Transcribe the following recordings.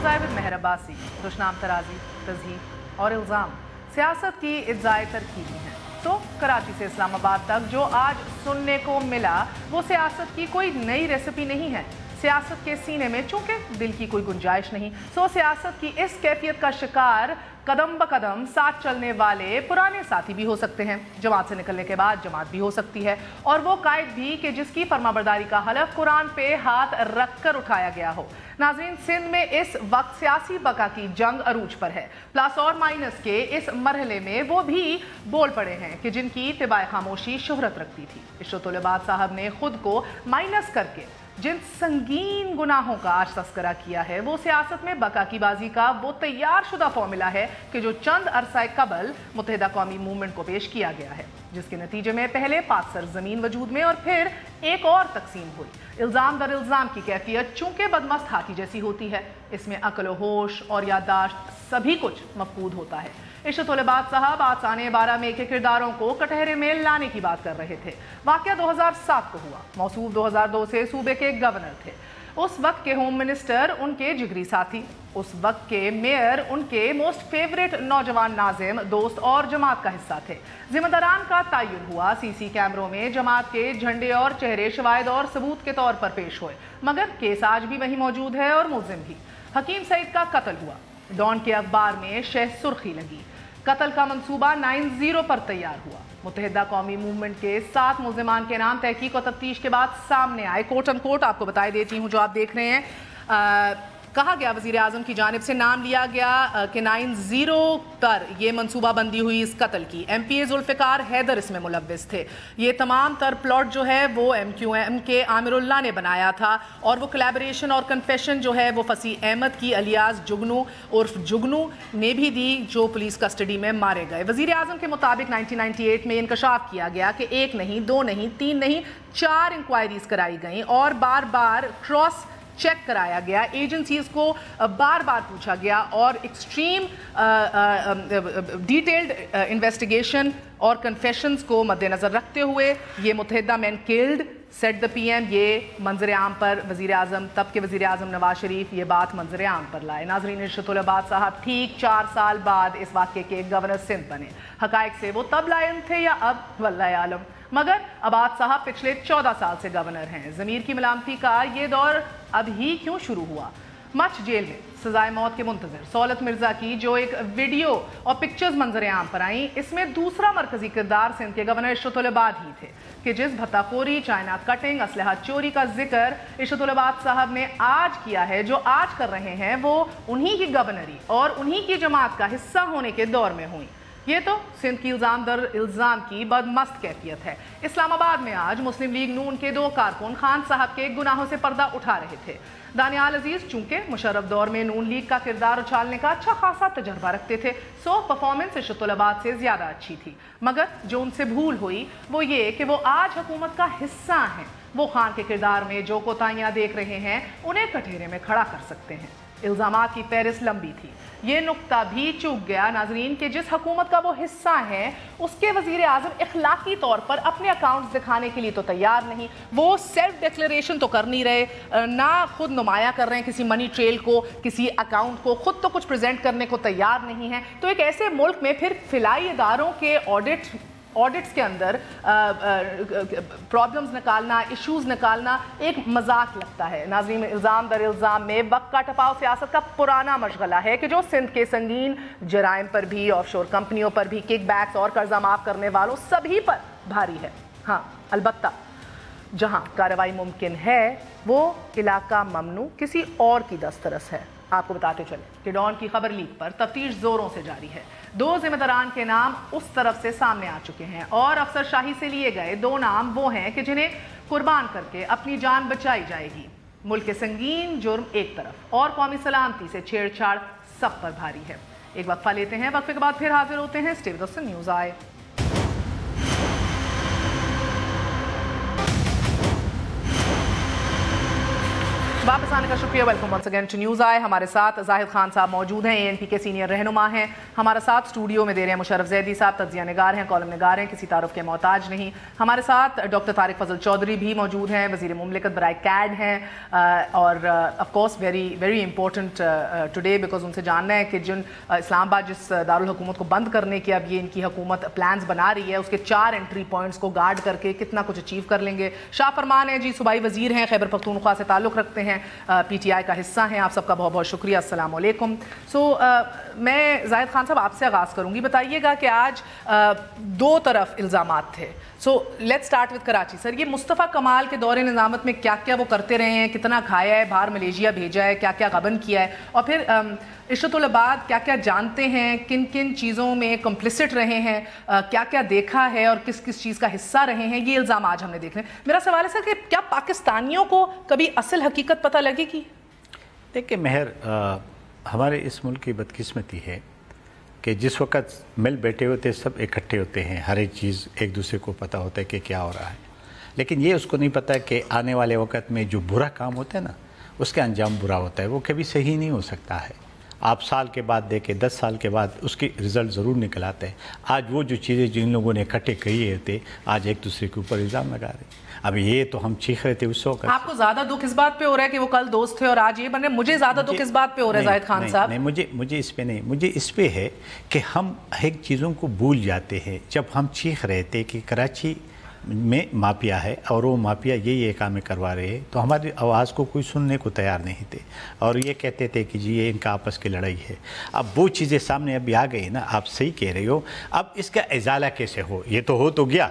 है विद मेहर अब्बासी। दुश्नाम तराजी, तज़हीक और इल्ज़ाम सियासत की इज़्ज़ाए तरकीबी हैं। तो कराची से इस्लामाबाद तक जो आज सुनने को मिला वो सियासत की कोई नई रेसिपी नहीं है। सियासत के सीने में चूंकि दिल की कोई गुंजाइश नहीं, सो सियासत की इस कैफियत का शिकार कदम ब कदम साथ चलने वाले पुराने साथी भी हो सकते हैं। जमात से निकलने के बाद जमात भी हो सकती है, और वो कायद भी कि जिसकी फरमाबरदारी का हलफ कुरान पे हाथ रख कर उठाया गया हो। नाज़रीन, सिंध में इस वक्त सियासी बका की जंग अरूज पर है। प्लस और माइनस के इस मरहले में वो भी बोल पड़े हैं कि जिनकी तिबाए खामोशी शोहरत रखती थी। इशरतुल इबाद साहब ने खुद को माइनस करके जिन संगीन गुनाहों का आज तस्करा किया है, वो सियासत में बका की बाजी का वो तैयार शुदा फॉर्मूला है कि जो चंद अरसाए कबल मुत्तहिदा कौमी मूवमेंट को पेश किया गया है, जिसके नतीजे में पहले 5 सरजमीन वजूद में और फिर एक और तकसीम हुई। इल्ज़ाम दर इल्ज़ाम की कैफियत चूंकि बदमस्त हाथी जैसी होती है, इसमें अक्ल होश और याददाश्त सभी कुछ मफकूद होता है। इशरतुल इबाद साहब आज साने 12 में के किरदारों को कटहरे में लाने की बात कर रहे थे। वाक़या 2007 को हुआ। मौसूफ 2002 से सूबे के गवर्नर थे। उस वक्त के होम मिनिस्टर उनके जिगरी साथी, उस वक्त के मेयर उनके मोस्ट फेवरेट नौजवान नाज़िम, दोस्त और जमात का हिस्सा थे। जिम्मेदारान का तयन हुआ। सीसी कैमरों में जमात के झंडे और चेहरे शवाहिद और सबूत के तौर पर पेश हुए, मगर केस आज भी वही मौजूद है और मुलजिम भी। हकीम सईद का कत्ल हुआ। डॉन के अखबार में शह सुर्खी लगी। कत्ल का मंसूबा 9-0 पर तैयार हुआ। मुत्तहिदा कौमी मूवमेंट के 7 मुल्ज़िमान के नाम तहकीक और तफ्तीश के बाद सामने आए। कोट अनकोट आपको बताई देती हूँ जो आप देख रहे हैं। कहा गया वज़ीर आज़म की जानिब से नाम लिया गया कि 9-0 पर यह मनसूबा बंदी हुई इस कत्ल की। MPA जुल्फ़िकार हैदर इसमें मुलव्विस थे। ये तमाम तर प्लॉट जो है वो MQM के आमिरुल्लाह ने बनाया था, और वो कोलैबोरेशन और कन्फेशन जो है वो फसी अहमद की अलियास जुगनू उर्फ जुगनू ने भी दी, जो पुलिस कस्टडी में मारे गए। वज़ीर आज़म के मुताबिक 1998 में इंकशाफ किया गया कि 1 नहीं, 2 नहीं, 3 नहीं, 4 इंक्वायरीज कराई गई और बार बार क्रॉस चेक कराया गया। एजेंसीज को बार बार पूछा गया और एक्सट्रीम डिटेल्ड इन्वेस्टिगेशन और कन्फेशंस को मद्देनज़र रखते हुए ये मुत्तहिदा man killed set the PM ये मंजर आम पर वज़ीर आज़म, तब के वज़ीर आज़म नवाज शरीफ ये बात मंजर आम पर लाए। नाज़रीन, इशरतुल इबाद साहब ठीक 4 साल बाद इस वाक़े के गवर्नर सिंध बने। हक़ाइक़ से वो तब लायन थे या अब, वल्लाह आलम, मगर अबाद साहब पिछले 14 साल से गवर्नर हैं। ज़मीर की मलामती का ये दौर अब ही क्यों शुरू हुआ? मच जेल में सजाए मौत के मुंतज़िर सौलत मिर्ज़ा की जो एक वीडियो और पिक्चर्स मंजर आम पर आई, इसमें दूसरा मरकजी किरदार सिंध के गवर्नर इशरतुल इबाद ही थे कि जिस भत्ताखोरी, चाइना कटिंग, असलहा चोरी का जिक्र इशरतुल इबाद साहब ने आज किया है, जो आज कर रहे हैं, वो उन्हीं की गवर्नरी और उन्हीं की जमात का हिस्सा होने के दौर में हुई। ये तो सिंध की इल्ज़ाम दर इल्ज़ाम की बदमस्त कैफियत है। इस्लामाबाद में आज मुस्लिम लीग नून के 2 कारकुन खान साहब के गुनाहों से पर्दा उठा रहे थे। दानियाल अजीज चूंकि मुशर्रफ दौर में नून लीग का किरदार उछालने का अच्छा खासा तजर्बा रखते थे, सो परफॉर्मेंस इशरतुल इबाद से ज़्यादा अच्छी थी। मगर जो उनसे भूल हुई वो ये कि वो आज हुकूमत का हिस्सा हैं। वो खान के किरदार में जो कोताहियाँ देख रहे हैं उन्हें कटहरे में खड़ा कर सकते हैं। इल्ज़ामात की फहरिस्त लंबी थी। ये नुक्ता भी चूक गया नाजरीन कि जिस हुकूमत का वो हिस्सा है उसके वज़ीर आज़म इखलाकी तौर पर अपने अकाउंट्स दिखाने के लिए तो तैयार नहीं। वो सेल्फ डिक्लेरेशन तो कर नहीं रहे, ना खुद नुमाया कर रहे हैं किसी मनी ट्रेल को, किसी अकाउंट को, खुद तो कुछ प्रेजेंट करने को तैयार नहीं है। तो एक ऐसे मुल्क में फिर फिलाई इदारों के ऑडिट्स के अंदर प्रॉब्लम्स निकालना, इश्यूज निकालना एक मजाक लगता है। नाज़रीन, इल्ज़ाम दर इल्ज़ाम में वक्त का टपाव सियासत का पुराना मशगला है कि जो सिंध के संगीन जराइम पर भी, ऑफशोर कंपनियों पर भी, किक बैक्स और कर्जा माफ़ करने वालों सभी पर भारी है। हाँ, अलबत्ता जहाँ कार्रवाई मुमकिन है वो इलाका ममनू किसी और की दस्तरस है। आपको बताते चले कि डॉन की खबर लीक पर तफ्तीश जोरों से जारी है। 2 जिम्मेदारान के नाम उस तरफ से सामने आ चुके हैं और अफसरशाही से लिए गए 2 नाम वो हैं कि जिन्हें कुर्बान करके अपनी जान बचाई जाएगी। मुल्क के संगीन जुर्म एक तरफ और कौमी सलामती से छेड़छाड़ सब पर भारी है। एक वक्फा लेते हैं, वक्फे के बाद फिर हाजिर होते हैं। स्टे विद अस, न्यूज़ आए। वापस आने का शुक्रिया। Welcome once again to news आए। हमारे साथ जाहिद खान साहब मौजूद हैं, ANP के सीनियर रहनुमा हैं। हमारे साथ स्टूडियो में दे रहे हैं मुशर्रफ ज़ैदी साहब, तज्ज़िया निगार हैं, कॉलम निगार हैं, किसी तारुफ के मोहताज नहीं। हमारे साथ डॉक्टर तारिक फजल चौधरी भी मौजूद हैं, वज़ीर मुमलिकत बराए कैड हैं। और of course very important today because उनसे जानना है कि जिन इस्लामाबाद जिस दारुल हुकूमत को बंद करने के अब ये इनकी हुकूमत प्लान्स बना रही है, उसके 4 एंट्री पॉइंट्स को गार्ड करके कितना कुछ अचीव कर लेंगे। शाह फरमान है जी, सूबाई वज़ीर हैं, खैबर पख्तूनख्वा से ताल्लुक़ रखते हैं, PTI का हिस्सा हैं। आप सबका बहुत बहुत शुक्रिया। अस्सलाम वालेकुम। मैं जाहिद खान साहब आपसे आगाज़ करूँगी। बताइएगा कि आज 2 तरफ इल्ज़ामात थे। Let's start with Karachi. Sir, ये मुस्तफ़ा कमाल के दौरे निज़ामत में क्या क्या वो करते रहे हैं, कितना खाया है, बाहर मलेशिया भेजा है, क्या क्या गबन किया है, और फिर इशरतुल इबाद क्या क्या जानते हैं, किन किन चीज़ों में कंप्लिसिट रहे हैं, क्या क्या देखा है और किस किस चीज़ का हिस्सा रहे हैं, ये इल्ज़ाम आज हमने देख रहे हैं। मेरा सवाल है सर कि क्या पाकिस्तानियों को कभी असल हकीकत पता लगेगी? देखिए मेहर, हमारे इस मुल्क की बदकिस्मती है कि जिस वक़्त मिल बैठे होते सब इकट्ठे होते हैं, हर एक चीज़ एक दूसरे को पता होता है कि क्या हो रहा है, लेकिन ये उसको नहीं पता कि आने वाले वक़्त में जो बुरा काम होता है ना, उसका अंजाम बुरा होता है, वो कभी सही नहीं हो सकता है। आप साल के बाद देखें, 10 साल के बाद उसके रिज़ल्ट ज़रूर निकल आते हैं। आज वो जो चीज़ें जिन लोगों ने इकट्ठे किए थे, आज एक दूसरे के ऊपर इल्ज़ाम लगा रहे हैं। अब ये तो हम चीख रहे थे उस वक्त। आपको ज़्यादा दुख इस बात पे हो रहा है कि वो कल दोस्त थे और आज ये बन रहे? मुझे ज़्यादा दुख इस बात पे हो रहा है जाहिद खान साहब। नहीं, मुझे इस पे नहीं, मुझे इस पे है कि हम एक चीज़ों को भूल जाते हैं। जब हम चीख रहे थे कि कराची में माफिया है और वो माफिया ये काम करवा रहे हैं, तो हमारी आवाज़ को कोई सुनने को तैयार नहीं थे और ये कहते थे कि जी ये इनका आपस की लड़ाई है। अब वो चीज़ें सामने अभी आ गई ना, आप सही कह रहे हो। अब इसका इजाला कैसे हो, ये तो हो तो गया,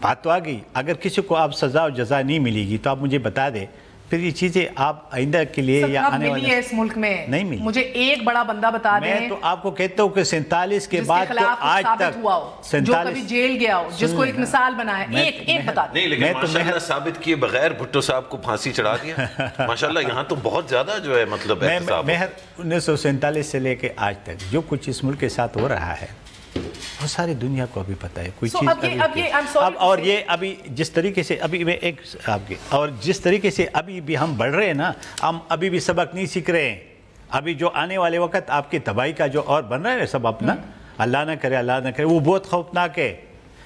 बात तो आ गई। अगर किसी को आप सज़ा और जज़ा नहीं मिलेगी तो आप मुझे बता दें, फिर ये चीज़ें आप आइंदा के लिए या आने वाले है इस मुल्क में नहीं मिली। मुझे एक बड़ा बंदा बता दें। मैं तो आपको कहता हूँ कि 47 के बाद तो आज तक हुआ हो, जो कभी जेल गया हो, जिसको एक मिसाल बना है, एक बता दें। नहीं, लेकिन माशाल्लाह साबित किए बगैर भुट्टो साहब को फांसी चढ़ा दिया। माशाल्लाह यहाँ तो बहुत ज़्यादा जो है मतलब महर 1947 से लेके आज तक जो कुछ इस मुल्क के साथ हो रहा है वो सारी दुनिया को अभी पता है। कोई चीज़ अब और ये अभी जिस तरीके से अभी मैं एक आपके और जिस तरीके से अभी भी हम बढ़ रहे हैं ना, हम अभी भी सबक नहीं सीख रहे हैं। अभी जो आने वाले वक्त आपकी तबाही का जो और बन रहा है सब अपना, अल्लाह ना करे, वो बहुत खौफनाक है।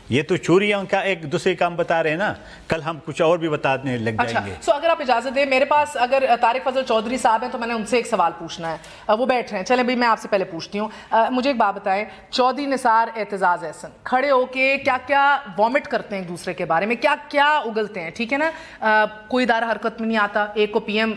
ये तो चोरियों का एक दूसरे काम बता रहे हैं ना, कल हम कुछ और भी बताने लग जाएंगे। अच्छा, अगर आप इजाज़त दें, मेरे पास अगर तारिक फजल चौधरी साहब हैं तो मैंने उनसे एक सवाल पूछना है। वो बैठ रहे हैं, चलें भाई मैं आपसे पहले पूछती हूँ। मुझे एक बात बताएं, चौधरी निसार एतजाज़ एहसन खड़े होके क्या क्या वॉमिट करते हैं एक दूसरे के बारे में, क्या क्या उगलते हैं, ठीक है ना? कोई इदारा हरकत में नहीं आता, एक को PM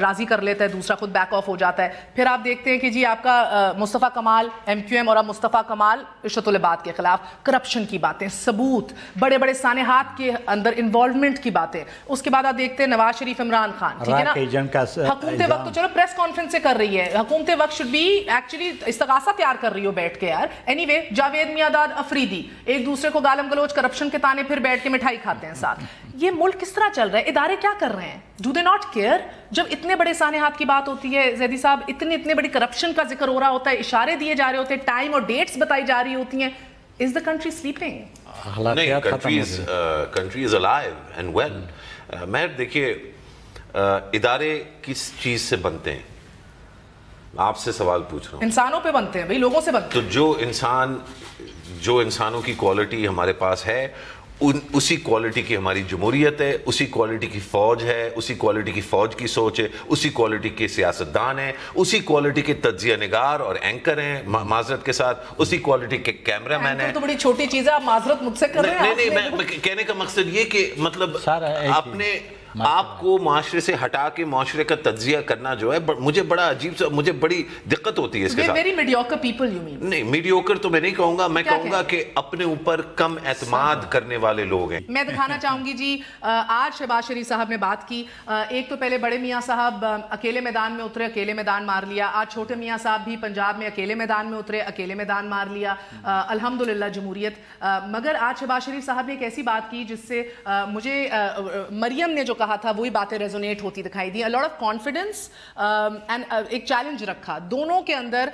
राज़ी कर लेता है, दूसरा खुद बैक ऑफ हो जाता है। फिर आप देखते हैं कि जी आपका मुस्तफ़ा कमाल MQM और अब मुस्तफ़ा कमाल इशरतुल इबाद के खिलाफ करप्शन की बातें, सबूत, बड़े बड़े सानेहात के अंदर इन्वॉल्वमेंट की बातें। उसके बाद आप देखते हैं नवाज शरीफ, इमरान खान, ठीक है ना? हुकूमत वक्त तो चलो प्रेस कॉन्फ्रेंस से कर रही है, हुकूमत वक्त शुड बी एक्चुअली इस्तगासा तैयार कर रही हो बैठ के यार। एनीवे, जावेद मियादाद अफरीदी एक दूसरे को गालम गलोच करप्शन के ताने फिर बैठ के मिठाई खाते हैं साथ। ये मुल्क किस तरह चल रहा है? इदारे क्या कर रहे हैं? Do they not care? जब इतने बड़े सानेहात की बात होती है ज़ैदी साहब, इतने बड़ी करप्शन का जिक्र हो रहा होता है, इशारे दिए जा रहे होते हैं, टाइम और डेट्स बताई जा रही होती हैं, is the country sleeping? नहीं, country is alive and well. मैं देखिए, इदारे किस चीज़ से बनते हैं? आपसे सवाल पूछ रहा हूँ। इंसानों पे बनते हैं भाई, लोगों से बनते हैं। तो जो इंसानों की क्वालिटी हमारे पास है, उसी क्वालिटी की हमारी जमहूरियत है, उसी क्वालिटी की फ़ौज है, उसी क्वालिटी की फ़ौज की सोच है, उसी क्वालिटी के सियासतदान हैं, उसी क्वालिटी के तज्जिया निगार और एंकर हैं माजरत के साथ, उसी क्वालिटी के कैमरा मैन हैं। तो बड़ी छोटी चीज़ है, आप माजरत मुझसे कर रहे हैं। नहीं, मैं कहने का मकसद ये कि मतलब अपने आपको माशरे से हटा के माशरे का तज्जिया करना जो है मुझे बड़ा अजीब सा, मुझे बड़ी दिक्कत होती है इसके साथ। Very mediocre people you mean? नहीं, मीडियोकर तो मैं नहीं कहूंगा, मैं कहूंगा कि अपने ऊपर कम एतमाद करने वाले लोग हैं। मैं दिखाना चाहूंगी जी, आज शहबाज शरीफ साहब ने बात की। एक तो पहले बड़े मियाँ साहब अकेले मैदान में उतरे, अकेले मैदान मार लिया। आज छोटे मियाँ साहब भी पंजाब में अकेले मैदान में उतरे, अकेले मैदान मार लिया। अल्हम्दुलिल्लाह जमहूरियत। मगर आज शहबाज शरीफ साहब ने एक ऐसी बात की जिससे मुझे मरियम ने जो कहा था वही बातें रेजोनेट होती दिखाई दी। A lot of confidence and एक चैलेंज रखा दोनों के अंदर।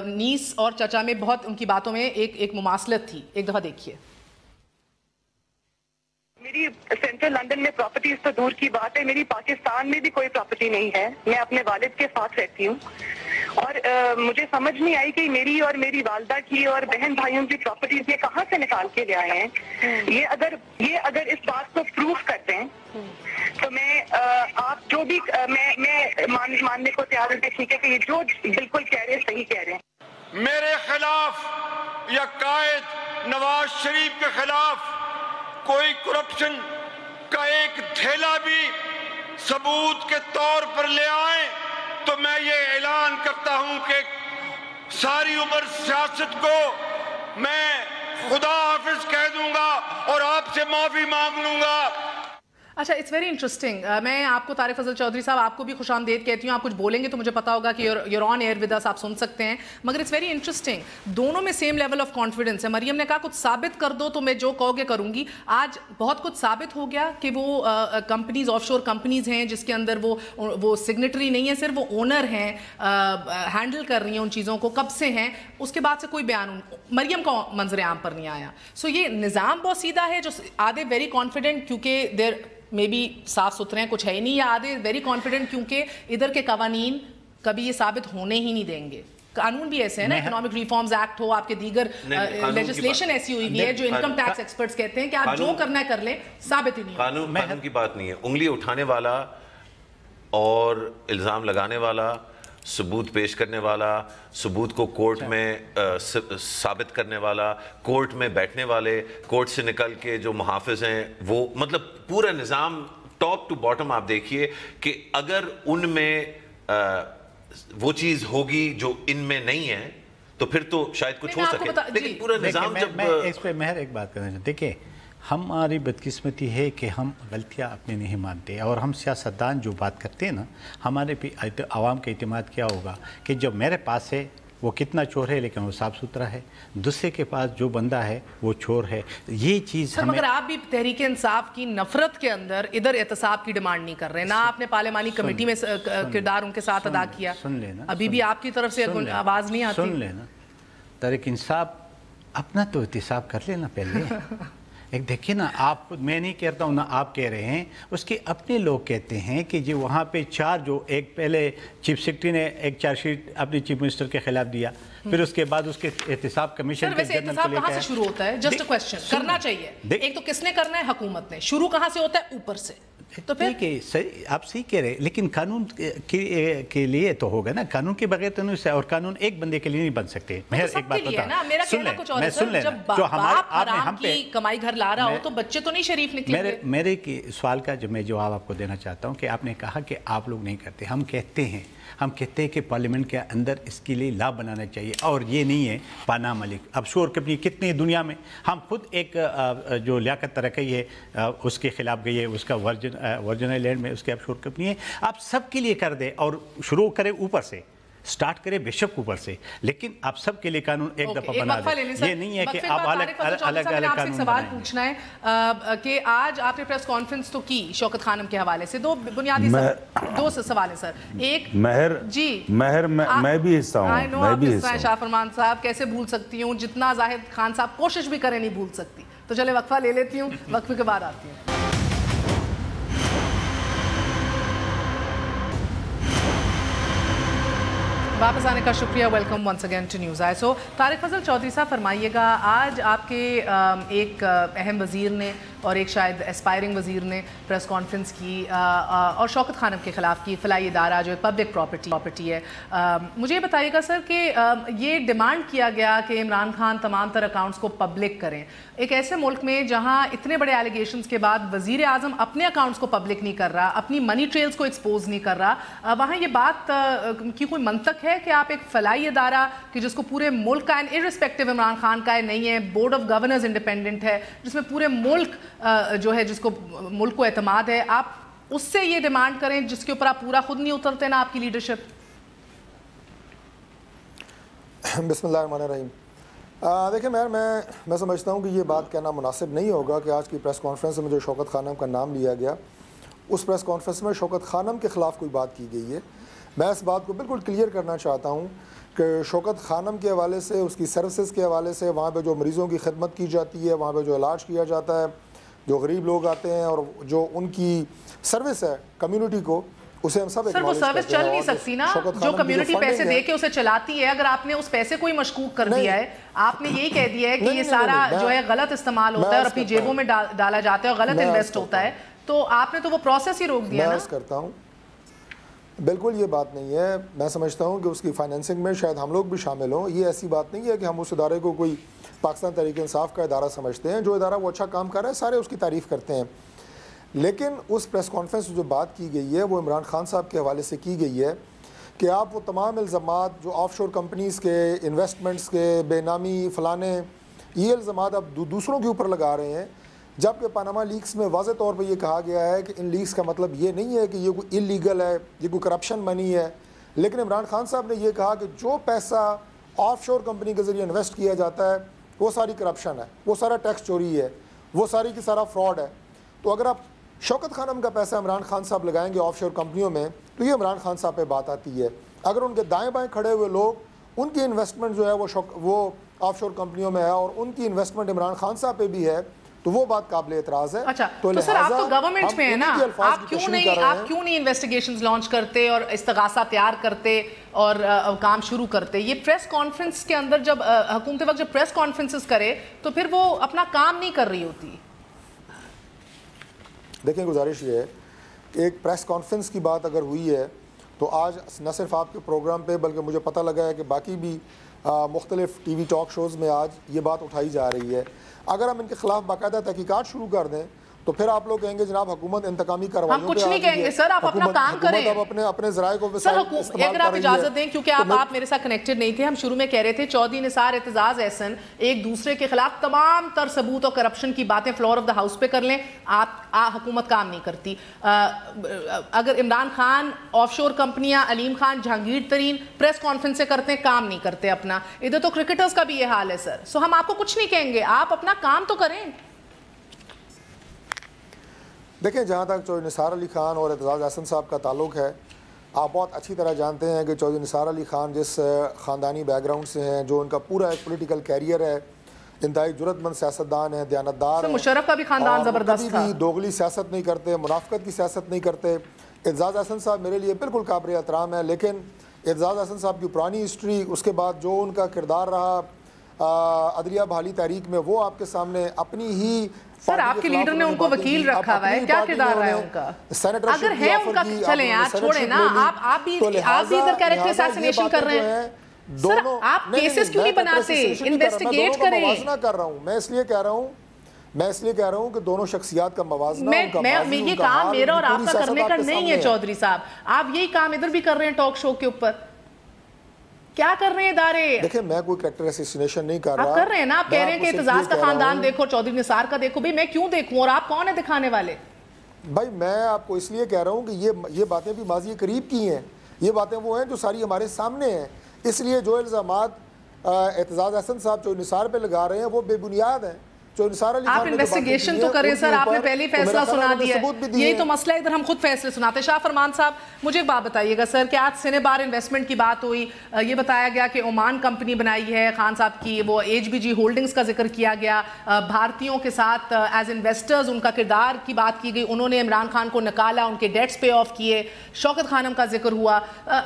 नीस और चचा में बहुत उनकी बातों में एक मुमासलत थी। एक दफा देखिए। میری سینٹرل لندن میں پراپرٹیز تو دور کی بات ہے، میری پاکستان میں بھی کوئی پراپرٹی نہیں ہے. میں اپنے والد کے ساتھ رہتی ہوں اور مجھے سمجھ نہیں آئی کہ میری اور میری والدہ کی اور بہن بھائیوں کی پراپرٹیز یہ کہاں سے نکال کے لے آئے ہیں. یہ اگر اس بات کو پروف کرتے ہیں تو میں آپ جو بھی میں ماننے کو تیار ہوں کہ ٹھیک ہے کہ یہ جو بالکل کہہ رہے ہیں صحیح کہہ رہے ہیں. میرے خلاف یا قائد نواز شریف کے خلاف کوئی کرپشن کا ایک ڈھیلا بھی ثبوت کے طور پر لے آئیں تو میں یہ اعلان کرتا ہوں کہ ساری عمر سیاست کو میں خدا حافظ کہہ دوں گا اور آپ سے معافی مانگ لوں گا. اچھا، اٹس ویری انٹرسٹنگ. میں آپ کو طارق فضل چودھری صاحب آپ کو بھی خوش آمدید کہتی ہوں. آپ کچھ بولیں گے تو مجھے پتا ہوگا کہ you're on air with us, آپ سن سکتے ہیں. مگر اٹس ویری انٹرسٹنگ، دونوں میں سیم لیول آف کانفیڈنس ہے. مریم نے کہا کچھ ثابت کر دو تو میں جو کہو گے کروں گی. آج بہت کچھ ثابت ہو گیا کہ وہ کمپنیز آف شور کمپنیز ہیں جس کے اندر وہ سگنیٹری نہیں ہے، صرف وہ اونر ہیں، ہینڈل کر رہی ہیں ان چیزوں کو، کب سے ہیں. اس کے بعد سے کوئی بیان مریم کا منظر عام پر نہیں آیا. سو یہ نظام بہت سیدھا ہے، جو آدھے ویری کانفیڈنٹ کیونکہ دیر میں بھی صاف ستھرے ہیں، کچھ ہے ہی نہیں، یا آدھے ویری کانفیڈنٹ کیونکہ ادھر کے قوانین کبھی یہ ثابت ہونے ہی نہیں دیں گے. قانون بھی ایسے ہیں نا، اکنامک ریفارمز ایکٹ ہو، آپ کے دیگر لیجسلیشن ایسی ہوئی ہوئی ہے جو انکم ٹیکس ایکسپرٹس کہتے ہیں کہ آپ جو کرنا ہے کر لیں، ثابت ہی نہیں. قانون کی بات نہیں ہے. انگلی اٹھانے والا اور الزام لگانے والا، ثبوت پیش کرنے والا، ثبوت کو کورٹ میں ثابت کرنے والا، کورٹ میں بیٹھنے والے، کورٹ سے نکل کے جو محافظ ہیں، وہ مطلب پورا نظام ٹاپ ٹو باٹم آپ دیکھیے کہ اگر ان میں وہ چیز ہوگی جو ان میں نہیں ہے تو پھر تو شاید کچھ ہو سکے. لیکن پورا نظام جب اس پہ مہر ایک بات کرنا چاہتا ہوں. دیکھیں، ہماری بدقسمتی ہے کہ ہم غلطیاں اپنے نہیں مانتے، اور ہم سیاستدان جو بات کرتے ہیں نا، ہمارے بھی عوام کا اعتماد کیا ہوگا کہ جو میرے پاس ہے وہ کتنا چور ہے لیکن وہ صاف ستھرا ہے، دوسرے کے پاس جو بندہ ہے وہ چور ہے. یہ چیز مگر آپ بھی تحریک انصاف کی نفرت کے اندر ادھر احتساب کی ڈیمانڈ نہیں کر رہے، نہ آپ نے پارلیمانی کمیٹی میں کردار ان کے ساتھ ادا کیا. سن لینا، ابھی بھی آپ کی طرف سے آواز نہیں آتی. سن لینا، تحریک انصاف اپنا تو احتساب کر لینا پہلے. ایک دیکھیں نا، آپ، میں نہیں کہتا ہوں، نہ آپ کہہ رہے ہیں، اس کے اپنے لوگ کہتے ہیں کہ جی وہاں پہ چار، جو ایک پہلے چیف سیکرٹری نے ایک چارج شیٹ اپنے چیف منسٹر کے خلاف دیا، پھر اس کے بعد اس کے احتساب کمیشن کے جنرل کو لے کے، کہاں سے شروع ہوتا ہے؟ جسٹ اے کوسچن کرنا چاہیے. ایک تو کس نے کرنا ہے؟ حکومت نے. شروع کہاں سے ہوتا ہے؟ اوپر سے. تو ٹھیک ہے، آپ صحیح کہہ رہے ہیں، لیکن قانون کے لیے تو ہوگا نا. قانون کے بغیر تو نہیں، اور قانون ایک بندے کے لیے نہیں بن سکتے. میں ایک بات بتا، میرا کہنا کچھ اور ہے سر، جب باپ حرام کی کمائی گھر لا رہا ہو تو بچے تو نہیں شریف نکلیں گے. میرے سوال کا جو میں جواب آپ کو دینا چاہتا ہوں کہ آپ نے کہا کہ آپ لوگ نہیں کرتے. ہم کہتے ہیں کہ پارلیمنٹ کے اندر اس کے لیے لا بنانا چاہیے، اور یہ نہیں ہے پانا ملک. اب شور کمپنی کتنی دنیا میں، ہم خود ایک جو لیاقت ترقی ہے اس کے خلاف گئی ہے، اس کا ورجن آئی لینڈ میں اس کے اب شور کمپنی ہے. آپ سب کے لیے کر دیں اور شروع کرے اوپر سے، سٹارٹ کرے بے شک اوپر سے، لیکن آپ سب کے لیے قانون ایک دفعہ بنا دیں. یہ نہیں ہے کہ آپ الگ قانون. سوال پوچھنا ہے کہ آج آپ نے پریس کانفرنس تو کی شوکت خانم کے حوالے سے، دو بنیادی دو سوال ہیں سر. ایک، مہر میں بھی حصہ ہوں، میں بھی حصہ ہوں. شاہ فرمان صاحب کیسے بھول سکتی ہوں، جتنا زاہد خان صاحب کوشش بھی کریں نہیں بھول سکتی. تو چلے وقفہ لے لیتی ہوں، وقفے کے بعد آتی ہوں. واپس آنے کا شکریہ. Welcome once again to news آئی. سو طارق فضل چودھری صاحب فرمائیے گا، آج آپ کے ایک اہم وزیر نے اور ایک شاید اسپائرنگ وزیر نے پریس کانفرنس کی اور شوکت خانم کے خلاف کی، فلاحی ادارہ جو پبلک پراپرٹی ہے. مجھے یہ بتائیے گا سر کہ یہ ڈیمانڈ کیا گیا کہ عمران خان تمام تر اکاؤنٹس کو پبلک کریں. ایک ایسے ملک میں جہاں اتنے بڑے ایلیگیشنز کے بعد وزیر اعظم اپنے اکاؤنٹس کو پبلک نہیں کر رہا، اپنی منی ٹریلز کو ایکسپوز نہیں کر رہا، وہاں یہ بات کی کوئی منطق ہے کہ آپ ایک فلاحی ادارہ کہ جس کو پورے ملک کا، ارسپیکٹو عمران خان کا ہے نہیں ہے، بورڈ آف گورنرز انڈیپینڈنٹ ہے جس میں پورے ملک جو ہے، جس کو ملک کو اعتماد ہے، آپ اس سے یہ ڈیمانڈ کریں جس کے اوپر آپ پورا خود نہیں اترتے نا آپ کی لیڈرشپ؟ بسم اللہ الرحمن الرحیم. دیکھیں میں سمجھتا ہوں کہ یہ بات کہنا مناسب نہیں ہوگا کہ آج کی پریس کانفرنس میں جو شوکت خانم کا نام لیا گیا، اس پریس کانفرنس میں شوکت خانم کے خلاف کوئی بات کی گئی ہے. میں اس بات کو بالکل کلیئر کرنا چاہتا ہوں کہ شوکت خانم کے حوالے سے، اس کی سروسز کے حوالے سے، وہاں پہ جو مریضوں کی خدمت کی جاتی ہے، وہاں پہ جو علاج کیا جاتا ہے، جو غریب لوگ آتے ہیں اور جو ان کی سروس ہے کمیونٹی کو, اسے ہم سب سر وہ سروس چل نہیں سکتی نا, جو کمیونٹی پیسے دے کے اسے چلاتی ہے. اگر آپ نے اس پیسے کو ہی مشکوک کر دیا ہے, آپ نے یہی کہہ دیا ہے کہ یہ سارا جو ہے غلط استعمال ہوتا ہے اور اپنی جیبوں میں ڈالا جاتا ہے اور غلط انویسٹ ہوتا ہے, تو آپ نے تو وہ پروسیس ہی روک دیا نا. میں عرض کرتا ہوں بالکل یہ بات نہیں ہے. میں سمجھتا ہوں کہ اس کی فائنینسنگ میں شاید ہم لوگ بھی شامل ہوں. یہ ایسی بات نہیں ہے کہ ہم اس ادارے کو کوئی پاکستان تحریک انصاف کا ادارہ سمجھتے ہیں. جو ادارہ وہ اچھا کام کر رہا ہے سارے اس کی تعریف کرتے ہیں. لیکن اس پریس کانفرنس میں جو بات کی گئی ہے وہ عمران خان صاحب کے حوالے سے کی گئی ہے کہ آپ وہ تمام الزامات جو آف شور کمپنیز کے انویسٹمنٹس کے بے نامی فلانے, یہ الزامات آپ دوسروں کے اوپر لگا رہے ہیں, جبکہ پاناما لیکس میں واضح طور پہ یہ کہا گیا ہے کہ ان لیکس کا مطلب یہ نہیں ہے کہ یہ کوئی انلیگل ہے, یہ کوئی کرپشن منی ہے. لیکن عمران خان صاحب نے یہ کہا کہ جو پیسہ آف شور کمپنی کے ذریعے انویسٹ کیا جاتا ہے وہ ساری کرپشن ہے, وہ سارا ٹیکس چوری ہے, وہ ساری کی سارا فراڈ ہے. تو اگر آپ شوکت خانم کا پیسہ عمران خان صاحب لگائیں گے آف شور کمپنیوں میں تو یہ عمران خان صاحب پہ بات آتی ہے. اگر ان کے دائیں بائیں کھڑے ہوئے لوگ ان کی انویسٹمنٹ جو ہے وہ آف شور کمپنیوں میں ہے اور ان کی انویسٹمنٹ عمران خان صاحب پہ بھی ہے تو وہ بات قابل اعتراض ہے. اچھا تو سر آپ تو گورنمنٹ میں ہیں نا, آپ کیوں نہیں انویسٹیگیشنز لانچ کرتے اور استغاثہ تیار کرتے اور کام شروع کرتے؟ یہ پریس کانفرنس کے اندر جب حکومت وقت جب پریس کانفرنسز کرے تو پھر وہ اپنا کام نہیں کر رہی ہوتی. دیکھیں گزارش یہ ہے کہ ایک پریس کانفرنس کی بات اگر ہوئی ہے تو آج نہ صرف آپ کے پروگرام پہ بلکہ مجھے پتہ لگا ہے کہ باقی بھی مختلف ٹی وی ٹاک شوز میں آج یہ بات اٹھائی جا رہی ہے. اگر ہم ان کے خلاف باقاعدہ تحقیقات شروع کر دیں تو پھر آپ لوگ کہیں گے جناب حکومت انتقامی کارروائیوں ہم کچھ نہیں کہیں گے سر, آپ اپنا کام کریں. حکومت اپنے ذرائع کو سر اگر آپ اجازت دیں, کیونکہ آپ میرے ساتھ کنیکٹڈ نہیں تھے, ہم شروع میں کہہ رہے تھے چودھری نثار اعتزاز احسن ایک دوسرے کے خلاف تمام تر ثبوت اور کرپشن کی باتیں فلور آف دا ہاؤس پہ کر لیں, آپ حکومت کام نہیں کرتی. اگر عمران خان, آف شور کمپنیاں, علیم خان, جہانگیر ترین پریس کانفرنسیں کرتے ہیں, کام نہیں کرتے اپنا. ادھر تو کرکٹرز کا بھی یہ حال ہے سر. سو ہم آپ کو کچھ نہیں کہیں گے, آپ اپنا کام تو کریں. دیکھیں جہاں تک چودھری نثار علی خان اور اعتزاز احسن صاحب کا تعلق ہے, آپ بہت اچھی طرح جانتے ہیں کہ چودھری نثار علی خان جس خاندانی بیک گراؤنڈ سے ہیں, جو ان کا پورا ایک پولیٹیکل کیریئر ہے, انتہائی جرأت مند سیاستدان ہیں, دیانتدار ہیں, مشرف کا بھی خاندان زبردست تھا, کبھی بھی دوغلی سیاست نہیں کرتے, منافقت کی سیاست نہیں کرتے. اعتزاز احسن صاحب میرے لیے بالکل قابل احترام ہے, لیکن اعتزاز احسن صاحب کی پرانی ہسٹری, اس کے بعد جو ان کا کردار رہا عدلیہ بحالی تحریک میں, وہ آپ کے سامنے اپنی ہی. سر آپ کے لیڈر نے ان کو وکیل رکھا ہوا ہے, کیا کردار رہا ہے ان کا؟ اگر ہے ان کا, چلیں یار چھوڑیں نا, آپ بھی ادھر کیریکٹر اسیسینیشن کر رہے ہیں. سر آپ کیسز کیوں نہیں بناتے, انویسٹیگیٹ کریں. میں موازنہ کر رہا ہوں, میں اس لیے کہہ رہا ہوں کہ دونوں شخصیات کا موازنہ, یہ کام میرا اور آپ کا کرنے کا نہیں ہے چودھری صاحب, آپ یہی کام ادھر بھی کر رہے ہیں ٹاک شو کے اوپر. کیا کر رہے ہیں ادارے؟ دیکھیں میں کوئی کریکٹر اسیسینیشن نہیں کر رہا. آپ کر رہے ہیں نا, آپ کہہ رہے ہیں کہ اعتزاز کا خاندان دیکھو, چودھری نثار کا دیکھو. بھئی میں کیوں دیکھوں, اور آپ کون ہیں دکھانے والے؟ بھائی میں آپ کو اس لیے کہہ رہا ہوں کہ یہ باتیں بھی ماضی قریب کی ہیں, یہ باتیں وہ ہیں جو ساری ہمارے سامنے ہیں. اس لیے جو الزامات اعتزاز احسن صاحب چودھری نثار پہ لگا رہے ہیں وہ بے بنیاد ہیں. آپ انویسٹیگیشن تو کریں سر, آپ نے پہلی فیصلہ سنا دیا ہے, یہی تو مسئلہ ہے, ادھر ہم خود فیصلے سناتے. شاہ فرمان صاحب مجھے ایک بات بتائیے گا سر, کہ آج سنے بار انویسٹمنٹ کی بات ہوئی, یہ بتایا گیا کہ عمان کمپنی بنائی ہے خان صاحب کی, وہ HBG ہولڈنگز کا ذکر کیا گیا, بھارتیوں کے ساتھ ایز انویسٹرز ان کا کردار کی بات کی گئی, انہوں نے عمران خان کو نکالا, ان کے ڈیٹس پے آف کیے, شوکت خانم کا ذکر ہوا.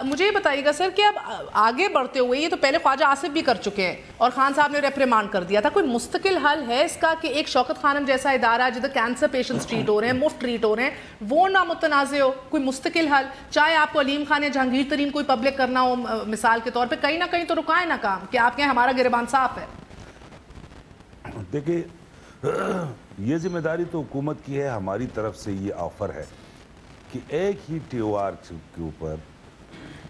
مجھے یہ بتائیے گا سر کہ اب آگے بڑھتے ہوئے, یہ تو پہلے خواجہ آصف بھی کر چکے ہیں اور خان صاحب نے ریپریمانڈ کر دیا تھا, کوئی مستقل حل ہے اس کا کہ ایک شوکت خانم جیسا ادارہ جدھر کینسر پیشنٹس ٹریٹ ہو رہے ہیں, مفت ٹریٹ ہو رہے ہیں, وہ نہ متنازع ہو, کوئی مستقل حل؟ چاہے آپ کو علیم خان یا جہانگیر ترین کوئی پبلک کرنا ہو مثال کے طور پہ, کہیں نہ کہیں تو رکائے نا کام, کہ آپ کہیں ہمارا گریبان صاف ہے. دیکھیں یہ ذمہ داری تو حکومت کی ہے, ہماری طرف سے یہ آفر ہے کہ ایک ہی TOR کے اوپر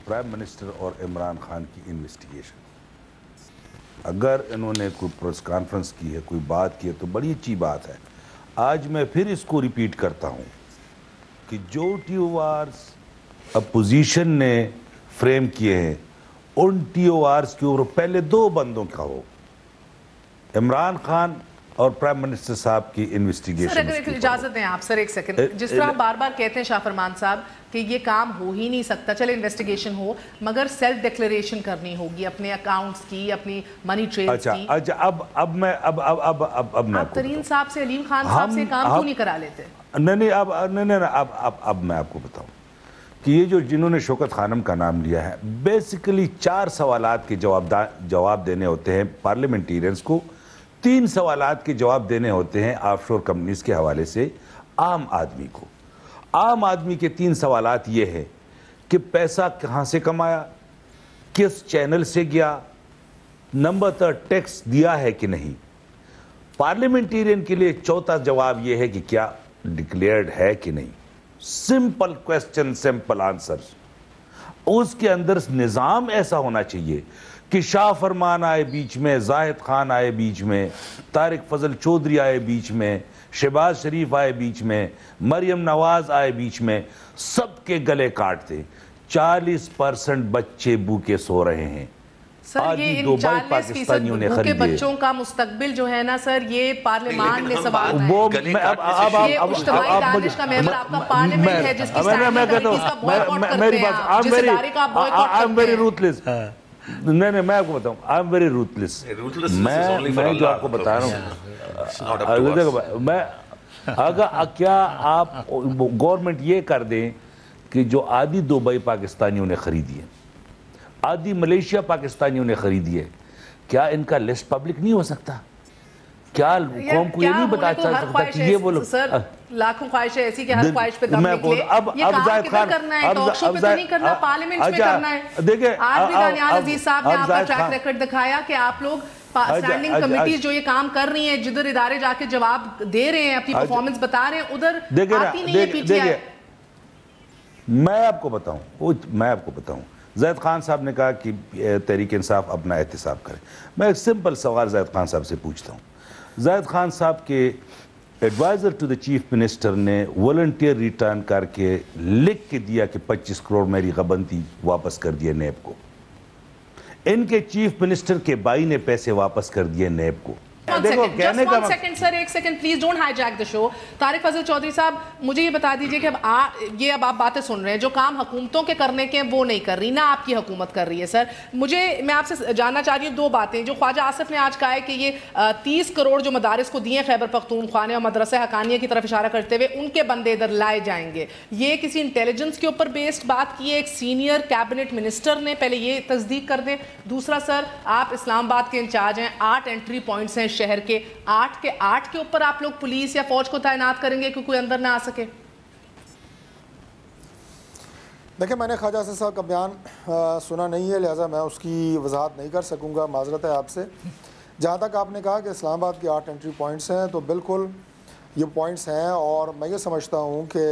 پرائم منسٹر اور عمران خان کی انویسٹیگیشن. اگر انہوں نے کوئی پریس کانفرنس کی ہے, کوئی بات کی ہے, تو بڑی اچھی بات ہے. آج میں پھر اس کو ریپیٹ کرتا ہوں کہ جو TORs اپوزیشن نے فریم کیے ہیں, ان TORs کے اوپر پہلے 2 بندوں کا ہو, عمران خان اور پرائم منسٹر صاحب کی سر انویسٹیگیشن. اگر ایک اجازت دیں آپ سر ایک سیکنڈ, جس طرح بار بار کہتے ہیں شاہ فرمان صاحب کہ یہ کام ہو ہی نہیں سکتا, چلے انویسٹیگیشن ہو مگر سیلف ڈیکلیریشن کرنی ہوگی اپنے اکاؤنٹس کی, اپنی منی ٹریلز کی. اچھا اب میں آپ ترین صاحب سے, علیم خان صاحب سے کام کیوں نہیں کرا لیتے؟ نہیں اب میں آپ کو بتاؤں کہ یہ جو جنہوں نے شوکت خانم کا نام لیا ہے, بیسیکلی 4 سوالات کے جواب دینے ہوتے ہیں پارلیمنٹیرینز کو, 3 سوالات کے جواب دینے ہوتے ہیں آف شور کمپنیز کے حوالے سے عام آدمی کو. عام آدمی کے 3 سوالات یہ ہے کہ پیسہ کہاں سے کمایا, کس چینل سے گیا, نمبر 3 ٹیکس دیا ہے کہ نہیں. پارلیمنٹیرین کے لیے چوتھا جواب یہ ہے کہ کیا ڈکلیئرڈ ہے کہ نہیں. Simple question, simple answer. اس کے اندر نظام ایسا ہونا چاہیے کہ شاہ فرمان آئے بیچ میں, زاہد خان آئے بیچ میں, طارق فضل چودھری آئے بیچ میں, شہباز شریف آئے بیچ میں, مریم نواز آئے بیچ میں, سب کے گلے کاٹتے. 40% بچے بھوکے سو رہے ہیں. سر یہ 40% بھوکے بچوں کا مستقبل جو ہے نا سر, یہ پارلیمان میں سوال ہے. یہ اجتماعی دانش کا محور آپ کا پارلیمنٹ ہے جس کی اسٹینڈنگ کمیٹیز کا بوائکاٹ کرتے ہیں آپ, جس ادارے کا بوائکاٹ کرتے ہیں. نہیں میں آپ کو بتاؤں, آئی ایم ویری روتلیس. میں جو آپ کو بتا رہا ہوں, میں اگر کیا آپ گورنمنٹ یہ کر دیں کہ جو آدھی دبئی پاکستانیوں نے خریدی ہے, آدھی ملیشیا پاکستانیوں نے خریدی ہے, کیا ان کا لسٹ پبلک نہیں ہو سکتا؟ کیا قوم کو یہ نہیں بتا سکتا کہ یہ وہ لوگ؟ سر لاکھوں خواہشیں ایسی کہ ہر خواہش پہ دم نکلے. یہ کام کدھر کرنا ہے, ٹاک شو پہ تو نہیں کرنا, پارلیمنٹ میں کرنا ہے. آج بھی دانیال عزیز صاحب نے آپ کا ٹریک ریکارڈ دکھایا کہ آپ لوگ اسٹینڈنگ کمیٹیز جو یہ کام کر رہی ہیں, جدھر ادارے جا کے جواب دے رہے ہیں, اپنی پرفارمنس بتا رہے ہیں, ادھر آتی نہیں ہے پی ٹی آئی. میں آپ کو بتاؤں زید خان صاحب نے کہا کہ تحریک انصاف اپنا احتساب کرے. میں ایک سمپل سوال زید خان صاحب سے پوچھتا ہوں. زید خان صاحب کے adviser to the chief minister نے والنٹیئر ریٹرن کر کے لکھ کے دیا کہ 25 کروڑ میری غبن واپس کر دیے نیب کو. ان کے چیف منسٹر کے بھائی نے پیسے واپس کر دیے نیب کو. ایک second please don't hijack the show. Tariq Fazal Chaudhry صاحب مجھے یہ بتا دیجئے کہ اب آپ باتیں سن رہے ہیں, جو کام حکومتوں کے کرنے کے وہ نہیں کر رہی, نہ آپ کی حکومت کر رہی ہے. سر میں آپ سے جاننا چاہ رہی ہوں 2 باتیں. جو خواجہ آصف نے آج کہا ہے کہ یہ 30 کروڑ جو مدارس کو دیے خیبر پختونخوا نے اور مدرسہ حقانیہ کی طرف اشارہ کرتے ہوئے ان کے بندے ادھر لائے جائیں گے, یہ کسی انٹیلیجنس کے اوپر بیسڈ بات کی ہے ایک سینئر کیبنٹ منسٹر نے؟ پہلے یہ تصدیق کر دیں. دوسرا سر, آپ اسلام آباد کے انچارج ہیں, 8 انٹری پوائنٹس ہیں شہر کے, 8 کے اوپر آپ لوگ پولیس یا فوج کو تعینات کریں گے کہ کوئی اندر نہ آ سکے؟ دیکھیں میں نے خواجہ آصف صاحب کا بیان سنا نہیں ہے, لہٰذا میں اس کی وضاحت نہیں کر سکوں گا, معذرت ہے آپ سے. جہاں تک آپ نے کہا کہ اسلام آباد کے 8 انٹری پوائنٹس ہیں, تو بالکل یہ پوائنٹس ہیں, اور میں یہ سمجھتا ہوں کہ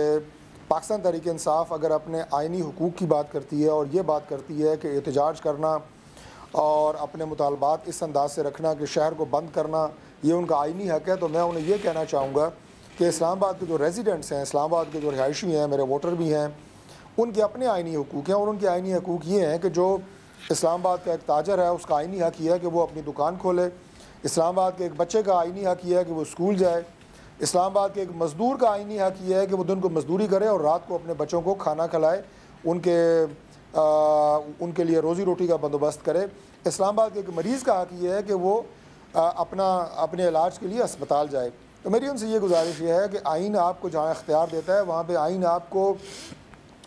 پاکستان تحریک انصاف اگر اپنے آئینی حقوق کی بات کرتی ہے اور یہ بات کرتی ہے کہ احتجاج کرنا اور اپنے مطالبات اس انداز سے رکھنا کہ شہر کو بند کرنا یہ ان کا آئینی حق ہے, تو میں انہیں یہ کہنا چاہوں گا کہ اسلام آباد کے جو ریزیڈنٹس ہیں, اسلام آباد کے جو رہائشی ہیں, میرے ووٹر بھی ہیں, ان کے اپنے آئینی حقوق ہیں, اور ان کے آئینی حقوق یہ ہیں کہ جو اسلام آباد کا ایک تاجر ہے اس کا آئینی حق یہ ہے کہ وہ اپنی دکان کھولے. اسلام آباد کے ایک بچے کا آئینی حق یہ ہے کہ وہ اسکول جائے. اسلام آباد کے ایک مزدور کا آئینی حق یہ ہے کہ وہ دن کو مزدوری کرے اور رات کو اپنے بچوں کو کھانا کھلائے, ان کے لیے روزی روٹی کا بندوبست کرے. اسلام آباد کے ایک مریض کا حق یہ ہے کہ وہ اپنے علاج کے لیے اسپتال جائے. تو میری ان سے یہ گزارش یہ ہے کہ آئین آپ کو جہاں اختیار دیتا ہے وہاں پہ آئین آپ کو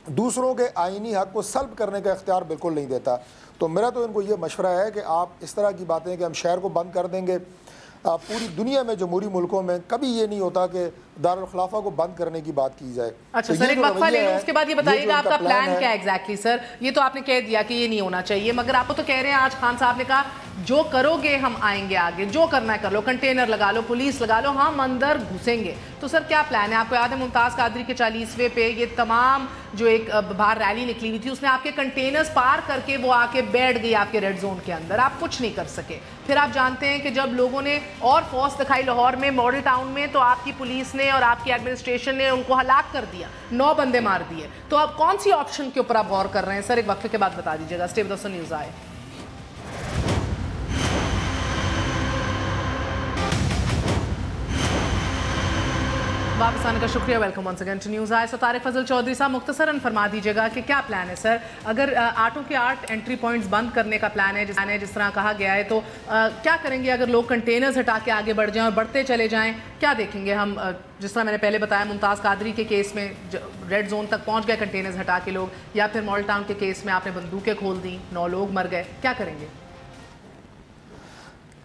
دوسروں کے آئینی حق کو سلب کرنے کا اختیار بالکل نہیں دیتا. تو میرا تو ان کو یہ مشورہ ہے کہ آپ اس طرح کی باتیں کہ ہم شہر کو بند کر دیں گے, پوری دنیا میں جمہوری ملکوں میں کبھی یہ نہیں ہوتا کہ دارالخلافہ کو بند کرنے کی بات کی جائے. اچھا سر, ایک وقفہ لے لوں, اس کے بعد یہ بتائیے گا آپ کا پلان کیا ایگزیکٹلی. سر یہ تو آپ نے کہہ دیا کہ یہ نہیں ہونا چاہیے, مگر آپ کو تو کہہ رہے ہیں, آج خان صاحب نے کہا جو کرو گے ہم آئیں گے آگے, جو کرنا ہے کر لو, کنٹینر لگا لو, پولیس لگا لو, ہم اندر گھسیں گے. تو سر کیا پلان ہے؟ آپ کو یاد ہے ممتاز قادری کے 40ویں پہ یہ تمام جو ایک باہر ریلی نکلی ہوئی تھی, اس نے آپ کے کنٹینرز پار کر کے وہ آ کے بیٹھ گئی آپ کے ریڈ زون کے اندر, آپ کچھ نہیں کر سکے. پھر آپ جانتے ہیں کہ جب لوگوں نے اور فورس دکھائی لاہور میں ماڈل ٹاؤن میں, تو آپ کی پولیس نے اور آپ کی ایڈمنسٹریشن نے ان کو ہلاک کر دیا, 9 بندے مار دیے. تو اب کون سی آپشن کے اوپر آپ غور کر رہے ہیں؟ سر ایک وقفے کے بعد بتا دیجیے گا. Stay with us on news آئے. वापस आने का शुक्रिया। Welcome once again to news Aaj. Tariq फजल चौधरी साहब मुख्तसरन फरमा दीजिएगा कि क्या प्लान है सर? अगर 8 के 8 एंट्री पॉइंट्स बंद करने का प्लान है जिस तरह कहा गया है, तो क्या करेंगे अगर लोग कंटेनर्स हटा के आगे बढ़ जाएं और बढ़ते चले जाएं? क्या देखेंगे हम? जिस तरह मैंने पहले बताया मुमताज़ कादरी के केस में रेड जोन तक पहुँच गए कंटेनर्स हटा के लोग, या फिर मॉडल टाउन के केस में आपने बंदूकें खोल दी, 9 लोग मर गए, क्या करेंगे?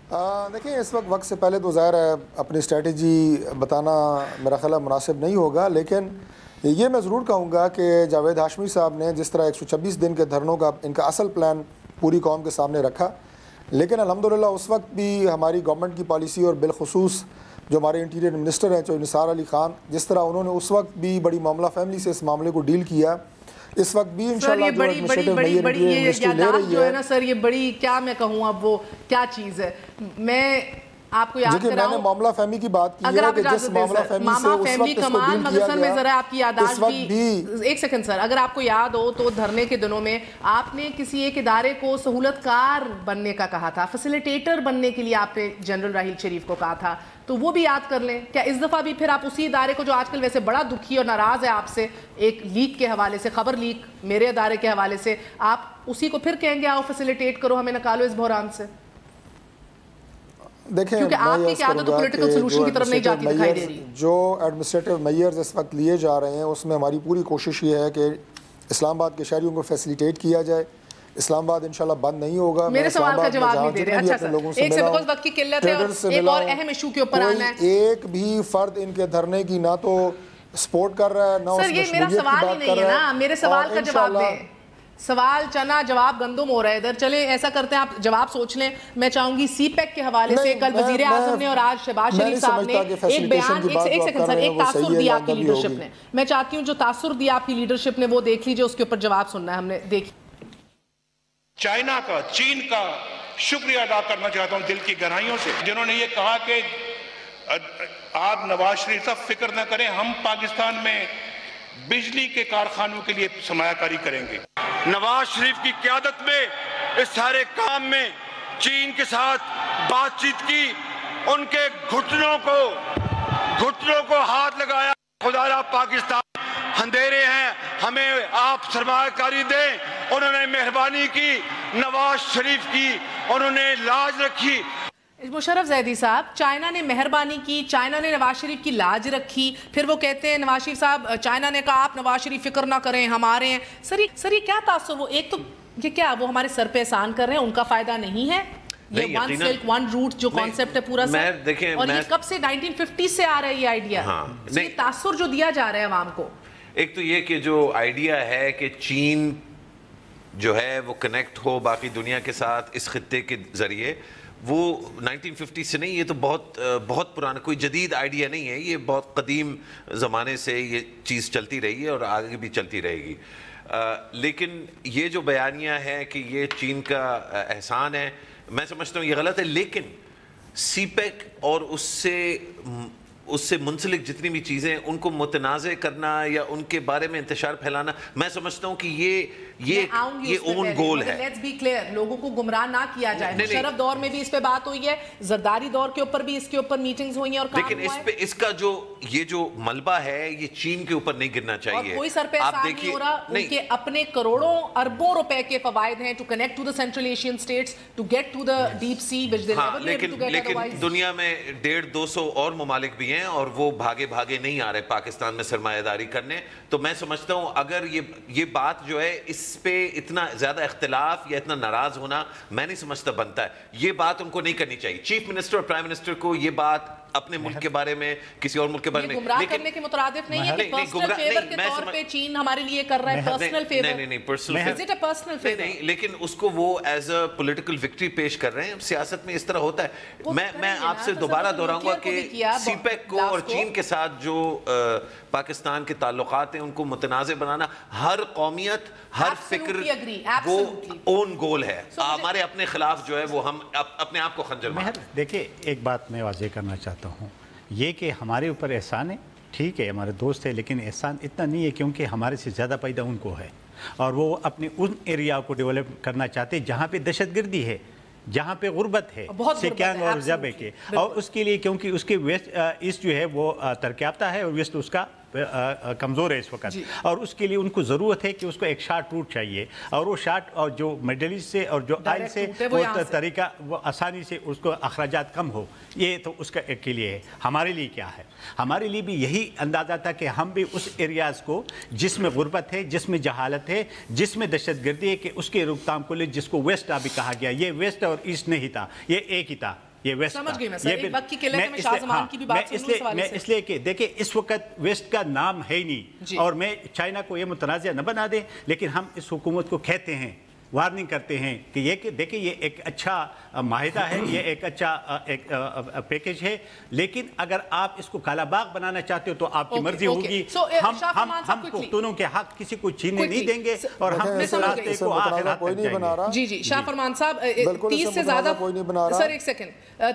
देखिए, इस वक्त से पहले तो ज़ाहिर है अपनी स्ट्रेटजी बताना मेरा ख्याल मुनासिब नहीं होगा, लेकिन ये मैं ज़रूर कहूँगा कि जावेद हाशमी साहब ने जिस तरह 126 दिन के धरनों का इनका असल प्लान पूरी कौम के सामने रखा, लेकिन अल्हम्दुलिल्लाह उस वक्त भी हमारी गवर्नमेंट की पॉलिसी और बिलखुसूस जो हमारे इंटीरियर मिनिस्टर हैं जो निसार अली ख़ान, जिस तरह उन्होंने उस वक्त भी बड़ी मामला फैमिली से इस मामले को डील किया, इस वक्त भी इंशाल्लाह जो एडमिनिस्ट्रेटिव मेजर ले रही है ना सर, ये बड़ी क्या मैं कहूँ अब वो क्या चीज़ है। मैं आपको याद कराऊं, मैंने मामला फहमी की बात की है कि जिस मामला फहमी से उस वक्त इसको डील किया गया, जरा आपकी याददाश्त भी एक सेकंड सर, अगर आपको याद हो तो धरने के दिनों में आपने किसी एक इदारे को सहूलतकार बनने का कहा था, फैसिलिटेटर बनने के लिए आपने जनरल राहील शरीफ को कहा था, तो वो भी याद कर लें। क्या इस दफ़ा भी फिर आप उसी इदारे को जो आजकल वैसे बड़ा दुखी और नाराज़ है आपसे एक लीक के हवाले से, खबर लीक मेरे इदारे के हवाले से, आप उसी को फिर कहेंगे आओ फैसिलिटेट करो, हमें निकालो इस बहरान से? देखें, क्योंकि आपकी क़यादत तो पॉलिटिकल सॉल्यूशन की तरफ नहीं जाती दिखाई दे रही। जो एडमिनिस्ट्रेटिव मेजर्स इस वक्त लिए जा रहे हैं उसमें हमारी पूरी कोशिश ये है कि इस्लामाबाद के शहरियों को फैसिलिटेट किया जाए। इस्लामाबाद इंशाल्लाह बंद नहीं होगा। मेरे सवाल का जवाब नहीं दे रहे। अच्छा सर, एक से बिकॉज़ वक्त की किल्लत है और एक और अहम इशू के ऊपर आना है। एक भी फर्द इनके धरने की ना तो सपोर्ट कर रहा है ना सर, ये मेरा सवाल ही नहीं है ना, मेरे सवाल का जवाब दें। सवाल चना जवाब गंदुम हो रहा है इधर। चले ऐसा करते हैं, आप जवाब सोच लें। मैं चाहूंगी सीपैक के हवाले से कल वजीर आजम ने और आज शहबाज शरीफ साहब ने एक बयान, एक सेकंड सर, एक तासुर दिया आपकी लीडरशिप ने। मैं चाहती हूँ जो तासुर दिया आपकी लीडरशिप ने वो देख लीजिए, उसके ऊपर जवाब सुनना है हमने। देखिए, चाइना का, चीन का शुक्रिया अदा करना चाहता हूं दिल की गहराइयों से, जिन्होंने ये कहा कि आप नवाज शरीफ साहब फिक्र न करें, हम पाकिस्तान में बिजली के कारखानों के लिए सरमायाकारी करेंगे। नवाज शरीफ की क़यादत में इस सारे काम में चीन के साथ बातचीत की, उनके घुटनों को हाथ लगाया। खुदारा पाकिस्तान अंधेरे हैं, हमें आप सरमायाकारी दें। उन्होंने मेहरबानी की, नवाज शरीफ की उन्होंने लाज रखी। मुशर्रफ जैदी साहब, चाइना ने मेहरबानी की, चाइना ने नवाज शरीफ की लाज रखी, फिर वो कहते हैं नवाज शरीफ साहब, चाइना ने कहा आप नवाज शरीफ फिक्र ना करें, हम आ रहे हैं। सर ये क्या तासुर? वो एक तो ये क्या वो हमारे सर पे एहसान कर रहे हैं, उनका फायदा नहीं है? ये वन सिल्क वन रूट जो कॉन्सेप्ट है पूरा सर, और ये कब से 1950 से आ रहा है ये आइडिया। ये तासुर जो दिया जा रहा है आवाम को, एक तो ये कि जो आइडिया है कि चीन जो है वो कनेक्ट हो बाकी दुनिया के साथ इस खित्ते के जरिए, वो 1950 से नहीं, ये तो बहुत पुराना, कोई जदीद आइडिया नहीं है, ये बहुत कदीम ज़माने से ये चीज़ चलती रही है और आगे भी चलती रहेगी। लेकिन ये जो बयानिया है कि ये चीन का एहसान है, मैं समझता हूँ ये गलत है। लेकिन सीपैक और उससे मुंसलिक जितनी भी चीज़ें उनको मुतनाज़े करना या उनके बारे में इंतशार फैलाना, मैं समझता हूँ कि ये ओन गोल है। लेट्स बी क्लियर, लोगों को गुमराह ना किया जाए। मुशर्रफ दौर में भी इस पे बात हुई है, जरदारी दौर के ऊपर भी इसके ऊपर मीटिंग्स हुई हैं और लेकिन इस पे इसका जो मलबा है ये चीन के ऊपर नहीं गिरना चाहिए। और कोई सर पे एहसान नहीं हो रहा, उनके अपने करोड़ों अरबों रुपए के फवायद हैं to connect to the central Asian states, to get to the deep sea which they never be able to get otherwise. लेकिन दुनिया में 150-200 और ममालिक भी हैं और वो भागे नहीं आ रहे पाकिस्तान में सरमायादारी करने। तो मैं समझता हूँ अगर ये बात जो है इस पे इतना ज्यादा इख्तिलाफ या इतना नाराज होना मैं नहीं समझता बनता है। ये बात उनको नहीं करनी चाहिए। चीफ मिनिस्टर और प्राइम मिनिस्टर को ये बात अपने मुल्क के बारे में, किसी और मुल्क के बारे में गुमराह करने के मुतरादिफ नहीं है कि पर्सनल फेवर के तौर पे चीन हमारे लिए कर रहा है पर्सनल फेवर। नहीं personal, is it a personal favour? नहीं, लेकिन उसको वो एज अ पॉलिटिकल विक्ट्री पेश कर रहे हैं। सियासत में इस तरह होता है। मैं आपसे दोबारा दोहराऊंगा कि सीपैक को और चीन के साथ जो पाकिस्तान के ताल्लुकात हैं उनको मुतनाज़े बनाना, हर कौमियत, हर फिक्र वो ओन गोल है। हमारे अपने खिलाफ जो है वो हम अपने आप को खंजर मारते हैं। देखिए, एक बात मैं वाज़ेह करना चाहता हूँ, ये कि हमारे ऊपर एहसान है, ठीक है, हमारे दोस्त है, लेकिन एहसान इतना नहीं है क्योंकि हमारे से ज़्यादा पैदा उनको है और वो अपने उन एरिया को डेवलप करना चाहते हैं जहाँ पे दहशतगर्दी है। जहाँ पे गुर्बत है सिक्यांग और ज़बे के, और उसके लिए क्योंकि उसके वेस्ट ईस्ट जो है वो तरक्की याफ्ता है और वेस्ट उसका कमज़ोर है इस वक्त, और उसके लिए उनको ज़रूरत है कि उसको एक शार्ट रूट चाहिए, और वो शार्ट और जो मिडल ईस्ट से और जो आयल से वो तरीका वो आसानी से उसको अखराजात कम हो, ये तो उसका एक के लिए है। हमारे लिए क्या है, हमारे लिए भी यही अंदाज़ा था कि हम भी उस एरियाज़ को जिसमें गुर्बत है, जिसमें जहालत है, जिसमें दहशतगर्दी है, कि उसके रोकथाम को ले, जिसको वेस्ट अभी कहा गया, ये वेस्ट और ईस्ट नहीं था, ये एक ही था, ये वेस्ट समझ गई मैं था। सर, एक वक्त की किले में शाहजमान की भी बात सुन लूं इस हवाले से। इसलिए कि देखिए इस वक्त वेस्ट का नाम है ही नहीं, और मैं चाइना को ये मुतनाज़ न बना दें, लेकिन हम इस हुकूमत को कहते हैं, वार्निंग करते हैं कि ये कि देखिए ये एक अच्छा माहिदा है, ये एक अच्छा एक पैकेज है, लेकिन अगर आप इसको कालाबाग बनाना चाहते हो तो आपकी मर्जी होगी। हम पुख्तूनों के हक किसी को छीनने नहीं देंगे, और हम इस रास्ते को आखिरात तक जाएंगे। जी जी शाह फरमान साहब, 30 से ज़्यादा सर एक सेकंड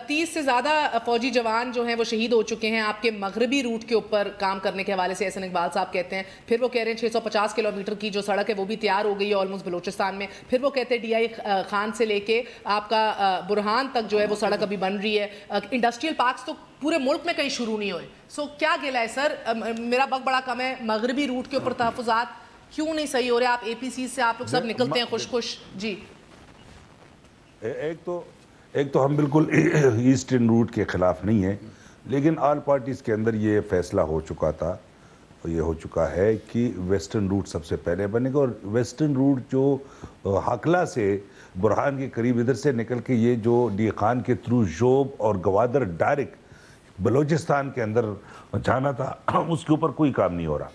30 से ज़्यादा फौजी जवान जो हैं वो शहीद हो चुके हैं आपके मगरबी रूट के ऊपर काम करने के हवाले से, एहसन इकबाल साहब कहते हैं। फिर वो कह रहे हैं 650 किलोमीटर की जो सड़क है वो भी तैयार हो गई है ऑलमोस्ट बलूचिस्तान में। फिर वो कहते हैं DI खान से लेके आपका बुरहान तक जो है वो सड़क अभी बन रही है। इंडस्ट्रियल पार्क्स तो पूरे मुल्क में कहीं शुरू नहीं हुए। सो क्या गिला है सर, मेरा वक्त बड़ा कम है, मगरबी रूट के ऊपर तहफ़्फ़ुज़ात क्यों नहीं सही हो रहे? आप APC से आप लोग सब निकलते हैं खुश जी। एक तो हम बिल्कुल ईस्टर्न रूट के खिलाफ नहीं है, लेकिन ऑल पार्टीज़ के अंदर ये फैसला हो चुका था, ये हो चुका है कि वेस्टर्न रूट सबसे पहले बनेगा, और वेस्टर्न रूट जो हकला से बुरहान के करीब इधर से निकल के ये जो डी खान के थ्रू जोब और गवादर डायरेक्ट बलूचिस्तान के अंदर जाना था, उसके ऊपर कोई काम नहीं हो रहा।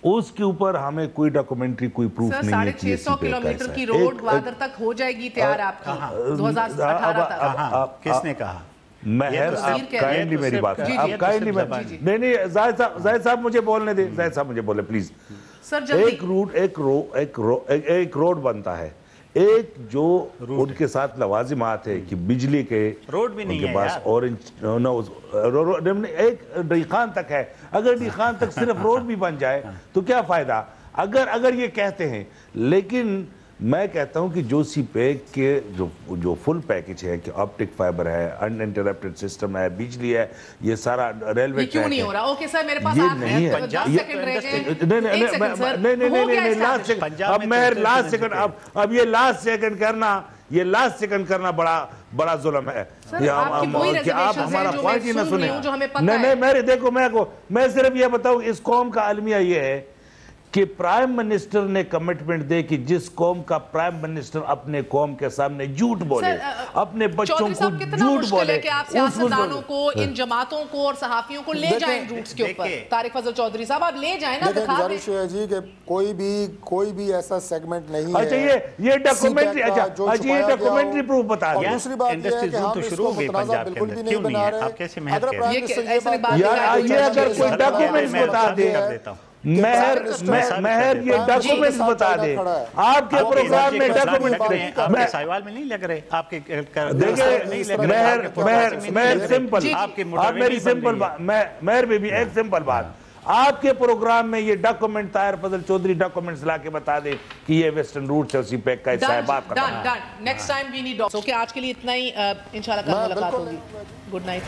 उसके ऊपर हमें कोई डॉक्यूमेंट्री, कोई प्रूफ नहीं है कि 650 किलोमीटर की रोड ग्वादर तक हो जाएगी तैयार आपकी 2018 तक। किसने कहा? महर, आप काइंडली मेरी बात, आप काइंडली नहीं जाहिद साहब मुझे बोलने दे, जाहिद साहब मुझे बोले प्लीज। एक रोड बनता है, एक जो उनके साथ लवाजिमात है कि बिजली के रोड भी नहीं है पास ऑरेंज एक डी खान तक है। अगर डी खान तक सिर्फ रोड भी बन जाए तो क्या फायदा, अगर ये कहते हैं। लेकिन मैं कहता हूं कि जो सी पैक के जो फुल पैकेज है कि ऑप्टिक फाइबर है, अनइंटरप्टेड सिस्टम है, बिजली है, ये सारा रेलवे क्यों नहीं हो रहा? ओके सर, मेरे पास ये नहीं है। 10 सेकंड रह गए। नहीं लास्ट सेकंड, अब मैं लास्ट सेकंड, अब ये लास्ट सेकंड करना, ये लास्ट सेकंड करना बड़ा जुल्म है। आप हमारा पॉइंट ही ना सुने। नहीं मेरे देखो, मैं सिर्फ ये बताऊं, इस कौम का अलमिया ये है कि प्राइम मिनिस्टर ने कमिटमेंट दे कि जिस कौम का प्राइम मिनिस्टर अपने कौम के सामने झूठ बोले, अपने बच्चों को झूठ बोले, कि आप सियासतदानों को, इन जमातों को और सहाफियों को ले जाएं रूट्स के ऊपर। तारिक फजल चौधरी साहब, आप ले जाएं ना, दिखा दें। है जी कि कोई भी ऐसा सेगमेंट नहीं है। अच्छा ये डॉक्यूमेंट्री, अच्छा ये डॉक्यूमेंट्री प्रूफ बता दिया। दूसरी बात ये है कि हम इसको मुतनाज़ा बिल्कुल भी नहीं बना रहे। अगर कोई डॉक्यूमेंट्स बता दे, महर ये डॉक्यूमेंट्स बता दे, आपके प्रोग्राम में डॉक्यूमेंट आपके सवाल में नहीं लग रहे, आपके देखिए महर सिंपल, आप मेरी सिंपल बात, महर बेबी एक सिंपल बात, आपके प्रोग्राम में ये डॉक्यूमेंट ताहिर फजल चौधरी डॉक्यूमेंट्स ला के बता दे कि ये वेस्टर्न रूट से उसी पैक का हिस्सा है। बात करना next time we need. Okay, आज के लिए इतना ही, इंशाल्लाह कल मुलाकात होगी। Good night.